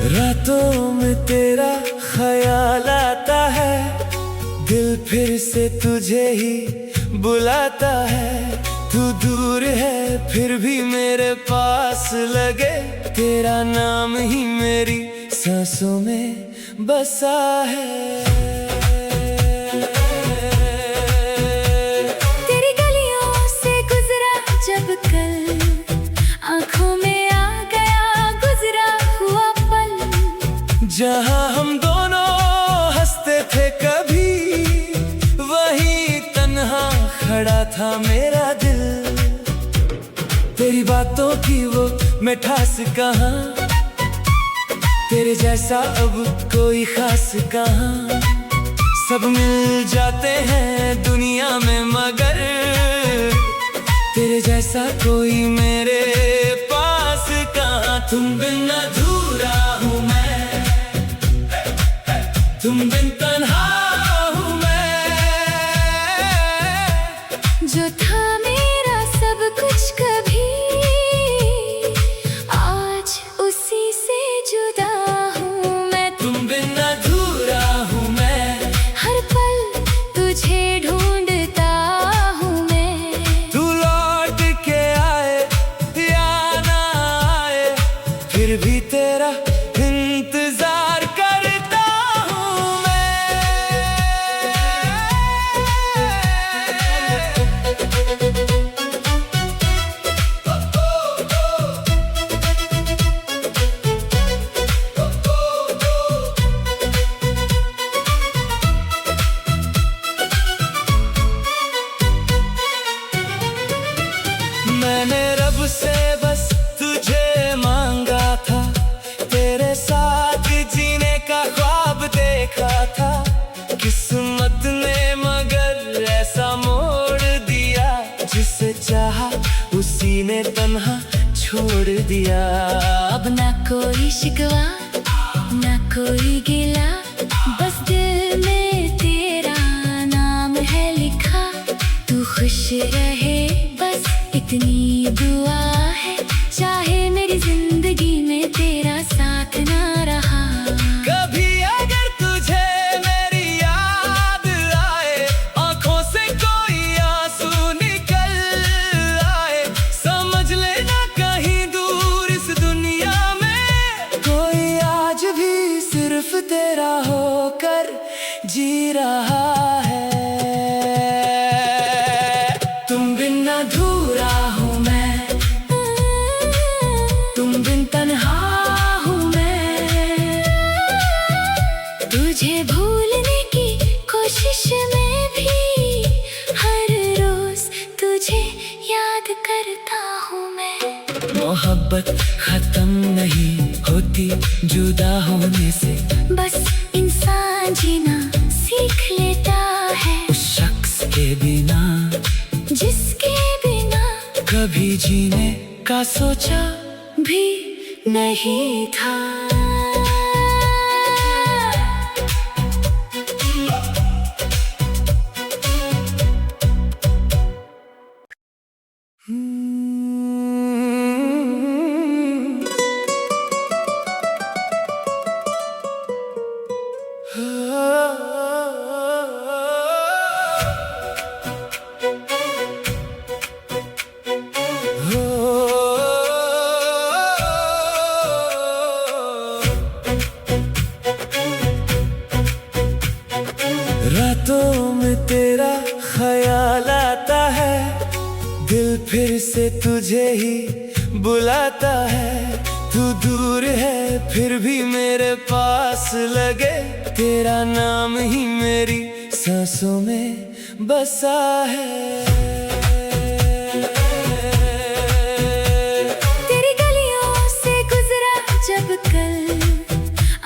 रातों में तेरा ख्याल आता है, दिल फिर से तुझे ही बुलाता है। तू दूर है फिर भी मेरे पास लगे, तेरा नाम ही मेरी सांसों में बसा है। तेरी गलियों से गुजरा जब कल, आंखों में आ गया गुजरा हुआ पल। जहाँ हम दोनों हंसते थे कभी, वहीं तन्हा खड़ा था मेरा दिल। तेरी बातों की वो मिठास कहाँ, तेरे जैसा अब कोई खास कहाँ। सब मिल जाते हैं दुनिया में मगर तेरे जैसा कोई मेरे पास कहाँ। तुम बिन अधूरा हूँ मैं, तुम बिन तन्हा हूँ मैं। जो था मेरा सब कुछ कभी, आज उसी से जुदा हूँ मैं। तुम बिन अधूरा हूँ मैं, हर पल तुझे ढूंढता हूँ मैं। तू लौट के आए या ना आए, फिर भी तेरा इंतजार करता हूँ मैं। मैंने रब से बस तुझे मांगा था, तेरे साथ जीने का ख्वाब देखा था। किस्मत ने मगर ऐसा मोड़ दिया, जिसे चाहा उसी ने तन्हा छोड़ दिया। अब ना कोई शिकवा ना कोई गिला, बस दिल में तेरा नाम है लिखा। तू खुश रहे बस इतनी दुआ है, चाहे मेरी जिंदगी में तेरा साथ ना रहा। कभी अगर तुझे मेरी याद आए, आंखों से कोई आंसू निकल आए, समझ लेना कहीं दूर इस दुनिया में कोई आज भी सिर्फ तेरा होकर जी रहा है। तुम बिन अधूरा हूँ मैं, तुम बिन तन्हा हूँ मैं। तुझे भूलने की कोशिश में भी हर रोज तुझे याद करता हूँ मैं। मोहब्बत खत्म नहीं होती जुदा होने से, बस इंसान जीना सीख लेता है उस शख्स के बिना जिसके बिना कभी जीने का सोचा भी नहीं था। रातों में तेरा ख्याल आता है, दिल फिर से तुझे ही बुलाता है। तू दूर है फिर भी मेरे पास लगे, तेरा नाम ही मेरी सांसों में बसा है। तेरी गलियों से गुजरा जब कल,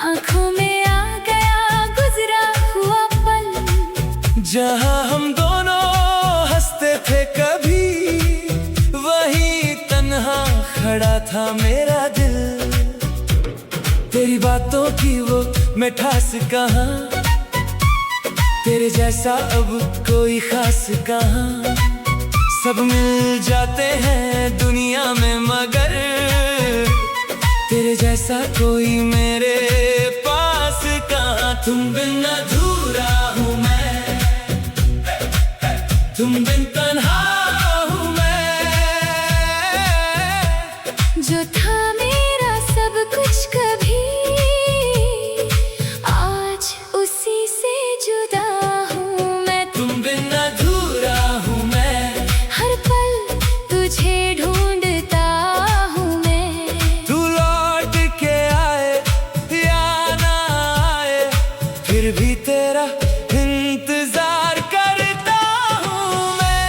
आंखों में आ गया गुजरा हुआ पल। जहाँ हम दोनों हंसते थे कभी, वहीं तन्हा खड़ा था मेरा दिल। तेरी बातों की वो मिठास कहाँ, तेरे जैसा अब कोई खास कहाँ। सब मिल जाते हैं दुनिया में मगर तेरे जैसा कोई मेरे पास कहाँ। तुम बिन अधूरा हूँ मैं, तुम बिन तन्हा हूँ मैं। जो था मेरा सब कुछ कभी, आज उसी से जुदा हूँ मैं। तुम बिन अधूरा हूँ मैं, हर पल तुझे ढूंढता हूँ मैं। तू लौट के आए या ना आए, फिर भी तेरा इंतजार करता हूँ मैं।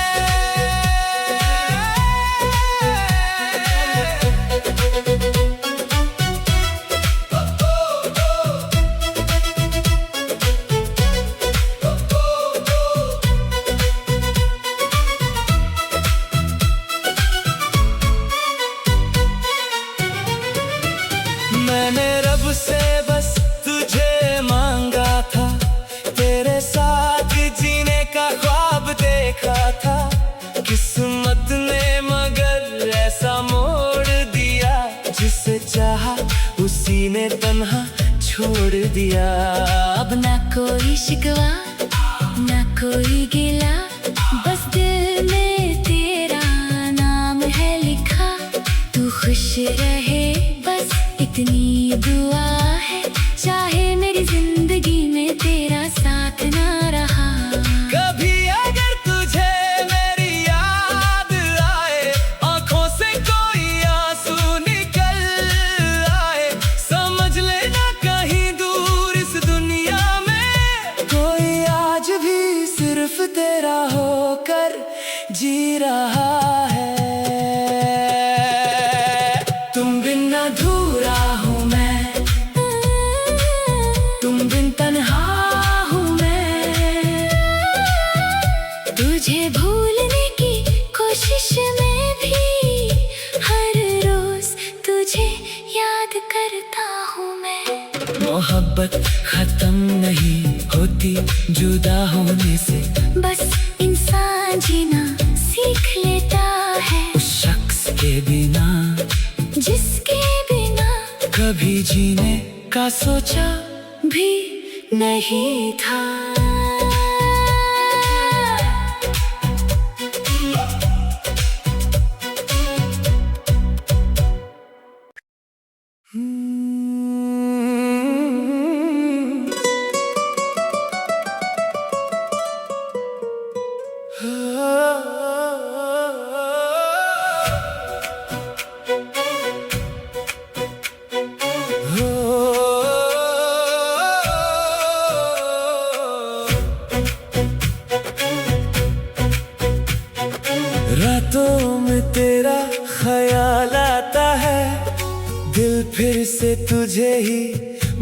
मैंने रब से बस तुझे मांगा था, तेरे साथ जीने का ख्वाब देखा था। किस्मत ने मगर ऐसा मोड़ दिया, जिसे चाहा उसी ने तन्हा छोड़ दिया। अब ना कोई शिकवा ना कोई गिला, बस दिल में तेरा नाम है लिखा। तू खुश रहे बस इतनी दुआ है, चाहे मेरी जिंदगी में तेरा साथ ना रहा। कभी अगर तुझे मेरी याद आए, आंखों से कोई आंसू निकल आए, समझ लेना कहीं दूर इस दुनिया में कोई आज भी सिर्फ तेरा होकर जी रहा है। तुम बिन अधूरा हूँ मैं, तुम बिन तन्हा हूँ मैं। तुझे भूलने की कोशिश में भी हर रोज तुझे याद करता हूँ मैं। मोहब्बत खत्म नहीं होती जुदा होने से, बस इंसान जीना सीख लेता है उस शख्स के बिना जिसके बिना कभी जीने का सोचा भी नहीं था। रातों में तेरा ख्याल आता है, दिल फिर से तुझे ही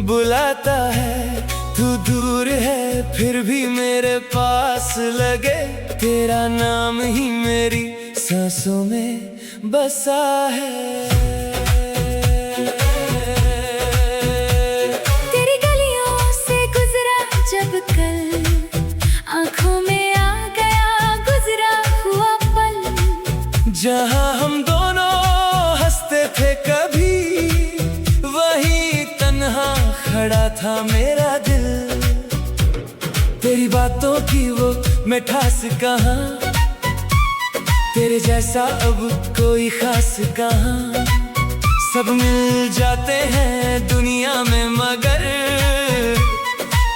बुलाता है। तू दूर है फिर भी मेरे पास लगे, तेरा नाम ही मेरी सांसों में बसा है। तेरी गलियों से गुजरा जब कल, आंखों में आ गया गुजरा हुआ पल। जहाँ हम दोनों हंसते थे कभी, वहीं तन्हा खड़ा था मेरा दिल। तेरी बातों की वो मिठास कहाँ, तेरे जैसा अब कोई खास कहाँ। सब मिल जाते हैं दुनिया में मगर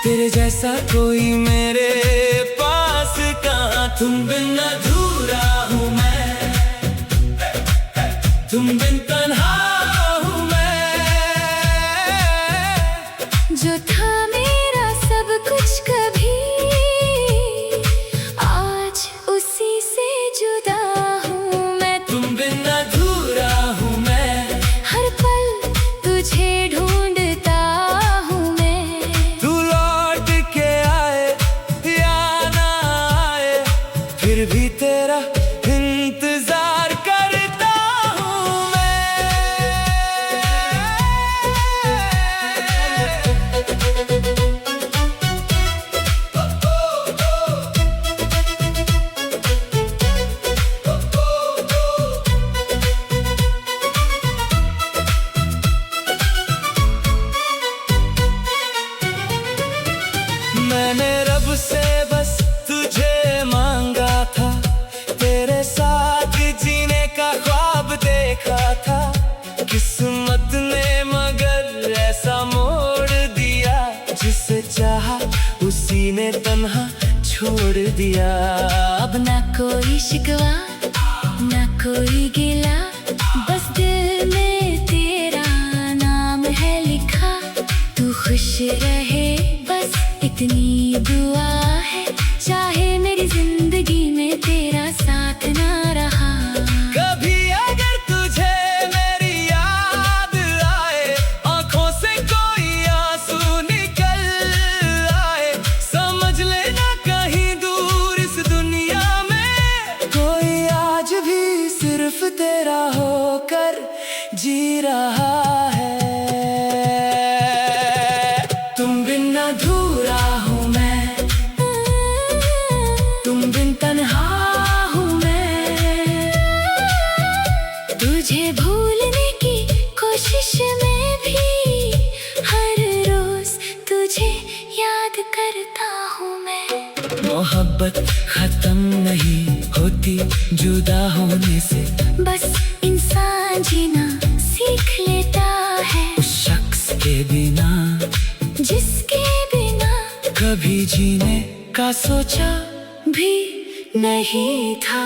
तेरे जैसा कोई मेरे पास कहाँ। तुम बिन अधूरा हूँ मैं, तुम बिन तन्हा हूँ मैं। जो था मेरा सब कुछ कभी, आज उसी से जुदा हूँ मैं। तुम बिन अधूरा हूँ मैं, हर पल तुझे ढूंढता हूँ मैं। तू लौट के आए या ना छोड़ दिया। अब ना कोई शिकवा ना कोई गिला, बस दिल में तेरा नाम है लिखा। तू खुश रहे बस इतनी दुआ है, चाहे मेरी जिंदगी में तेरा साथ ना रहा। कभी अगर तुझे मेरी याद आए, आंखों से कोई आंसू निकल आए, समझ लेना कहीं दूर इस दुनिया में कोई आज भी सिर्फ तेरा होकर जी रहा है। तुम बिन अधूरा हूँ मैं, तुम बिन तन्हा हूँ मैं। तुझे भूलने की कोशिश में भी हर रोज तुझे याद करता हूँ मैं। मोहब्बत खत्म नहीं होती जुदा होने से, बस इंसान जीना सीख लेता है उस शख्स के बिना जिसके बिना कभी जीने का सोचा भी नहीं था।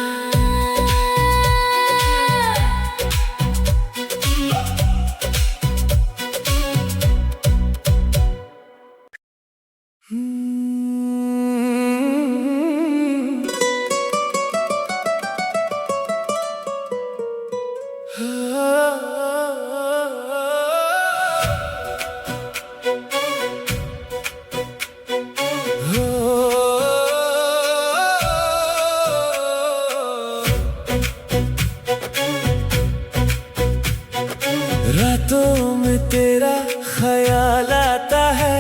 रातों में तेरा ख्याल आता है,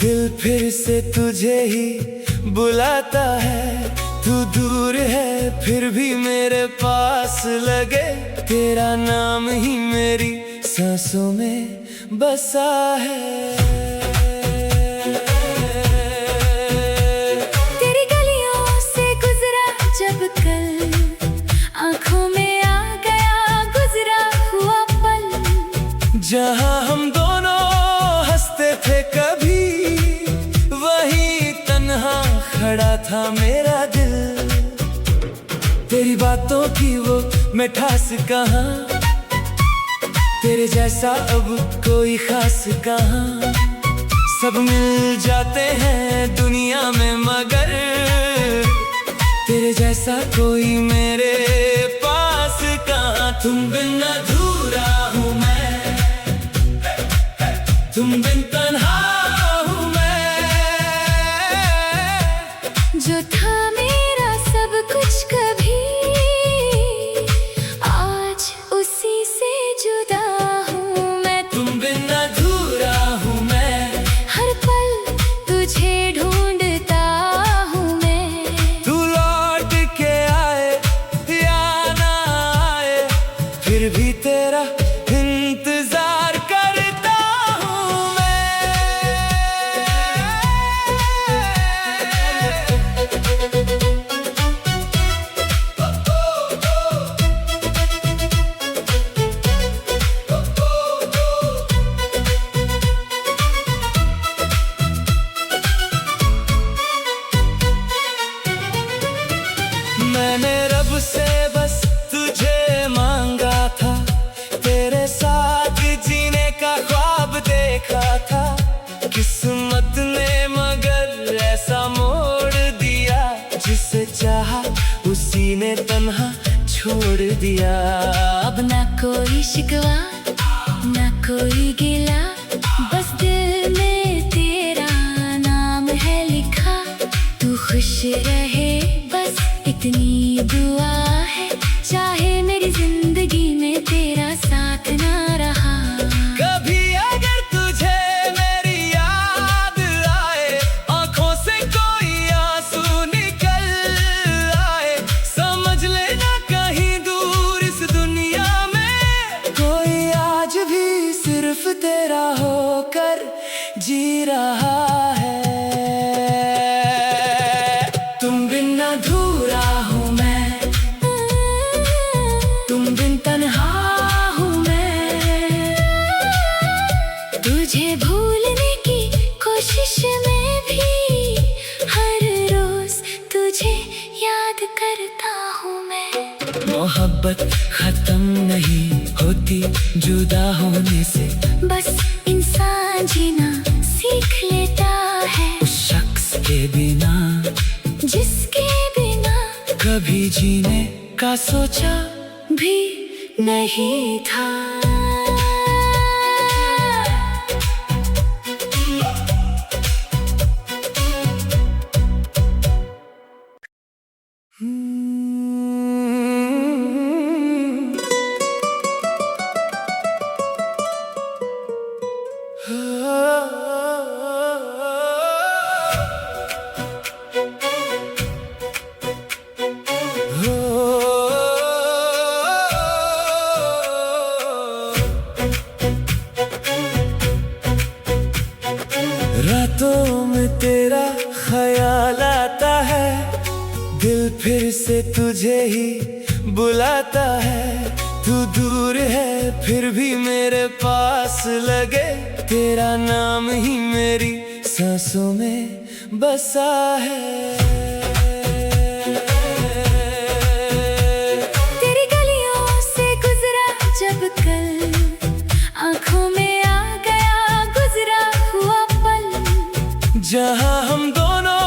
दिल फिर से तुझे ही बुलाता है। तू दूर है फिर भी मेरे पास लगे, तेरा नाम ही मेरी सांसों में बसा है। तेरी गलियों से गुजरा जब कल, आंखों में आ गया गुजरा हुआ पल। जहाँ हम दोनों हंसते थे कभी, वहीं तन्हा खड़ा था मेरा दिल। तेरी बातों की वो मिठास कहाँ, तेरे जैसा अब कोई खास कहाँ। सब मिल जाते हैं दुनिया में मगर तेरे जैसा कोई मेरे पास कहाँ। तुम बिन अधूरा हूँ मैं, तुम बिन तन्हा हूँ मैं। जो था मेरा सब कुछ कभी, आज उसी से जुदा हूँ मैं। तुम बिन अधूरा हूँ मैं, हर पल तुझे ढूंढता हूँ मैं। तू लौट के आए या ना आए, फिर भी तेरा इंतजार करता हूँ मैं। मैंने रब से बस तुझे मांगा था, तेरे साथ जीने का ख्वाब देखा था। किस्मत ने मगर ऐसा मोड़ दिया, जिसे चाहा उसी ने तन्हा छोड़ दिया। अब ना कोई शिकवा ना कोई गिला, बस दिल में तेरा नाम है लिखा। तू खुश रहे बस इतनी दुआ है, चाहे मेरी जिंदगी में तेरा साथ ना रहा। कभी अगर तुझे मेरी याद आए, आंखों से कोई आंसू निकल आए, समझ लेना कहीं दूर इस दुनिया में कोई आज भी सिर्फ तेरा होकर जी रहा है। तुम बिन अधूरा हूँ मैं, मोहब्बत खत्म नहीं होती जुदा होने से, बस इंसान जीना सीख लेता है उस शख्स के बिना जिसके बिना कभी जीने का सोचा भी नहीं था। रातों में तेरा ख्याल आता है, दिल फिर से तुझे ही बुलाता है। तू दूर है फिर भी मेरे पास लगे, तेरा नाम ही मेरी सांसों में बसा है। तेरी गलियों से गुजरा जब कल, आंखों में आ गया गुजरा हुआ पल। जहाँ हम दोनों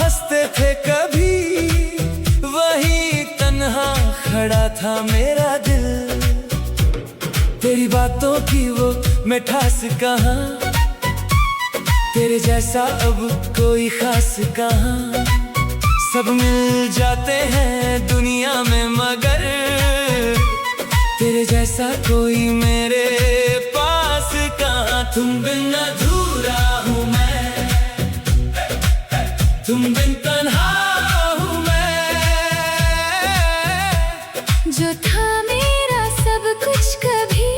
हंसते थे कभी, वहीं तन्हा खड़ा था मेरा दिल। तेरी बातों की वो मिठास कहाँ, तेरे जैसा अब कोई खास कहाँ। सब मिल जाते हैं दुनिया में मगर तेरे जैसा कोई मेरे पास कहाँ। तुम बिन अधूरा हूँ मैं, तुम बिन तन्हा हूँ मैं। जो था मेरा सब कुछ कभी,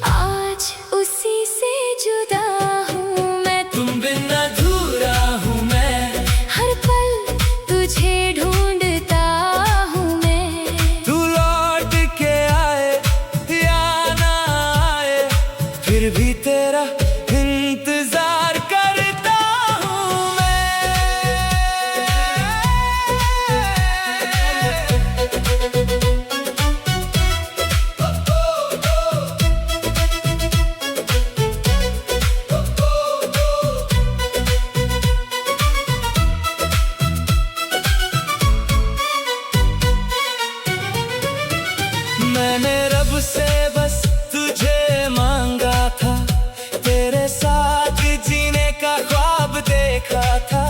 आज उसी से जुदा हूँ मैं। तुम बिन अधूरा हूँ मैं, हर पल तुझे ढूंढता हूँ मैं। तू लौट के आए या ना आए, फिर भी तेरा इंतजार करता हूँ मैं। मैंने रब से बस तुझे मांगा था, तेरे साथ जीने का ख्वाब देखा था।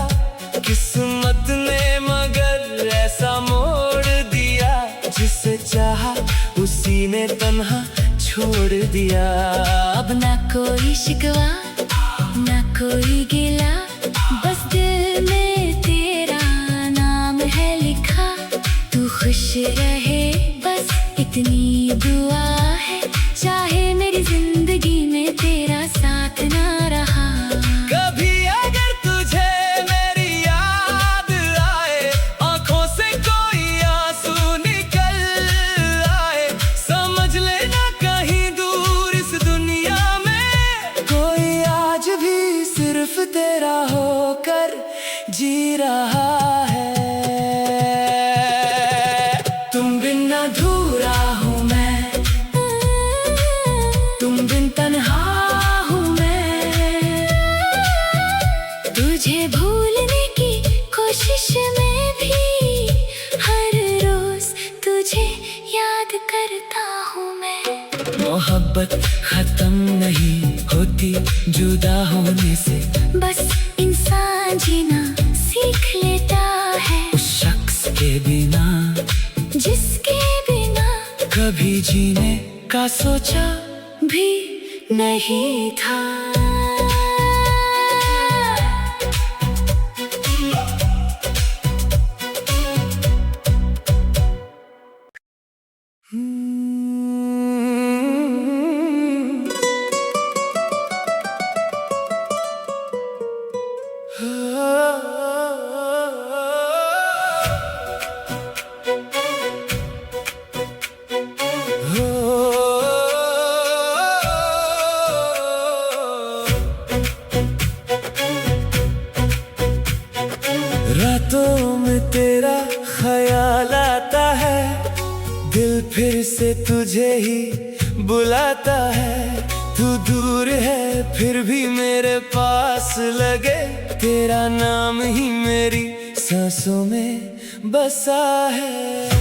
किस्मत ने मगर ऐसा मोड़ दिया, जिसे चाहा उसी ने तन्हा छोड़ दिया। अब ना कोई शिकवा ना कोई गिला, बस दिल में तेरा नाम है लिखा। तू खुश रहे बस इतनी दुआ है, चाहे मेरी जिंदगी में तेरा साथ ना रहा। कभी अगर तुझे मेरी याद आए, आंखों से कोई आंसू निकल आए, समझ लेना कहीं दूर इस दुनिया में कोई आज भी सिर्फ तेरा होकर जी रहा है। तुम बिन अधूरा हूँ मैं, तुम बिन तन्हा हूँ मैं। तुझे भूलने की कोशिश में भी हर रोज तुझे याद करता हूँ मैं। मोहब्बत खत्म नहीं होती जुदा होने से, बस इंसान जीना सीख लेता है उस शख्स के बिना जिसके बिना कभी जीने का सोचा भी नहीं था। रातों में तेरा ख्याल आता है, दिल फिर से तुझे ही बुलाता है। तू दूर है फिर भी मेरे पास लगे, तेरा नाम ही मेरी सांसों में बसा है।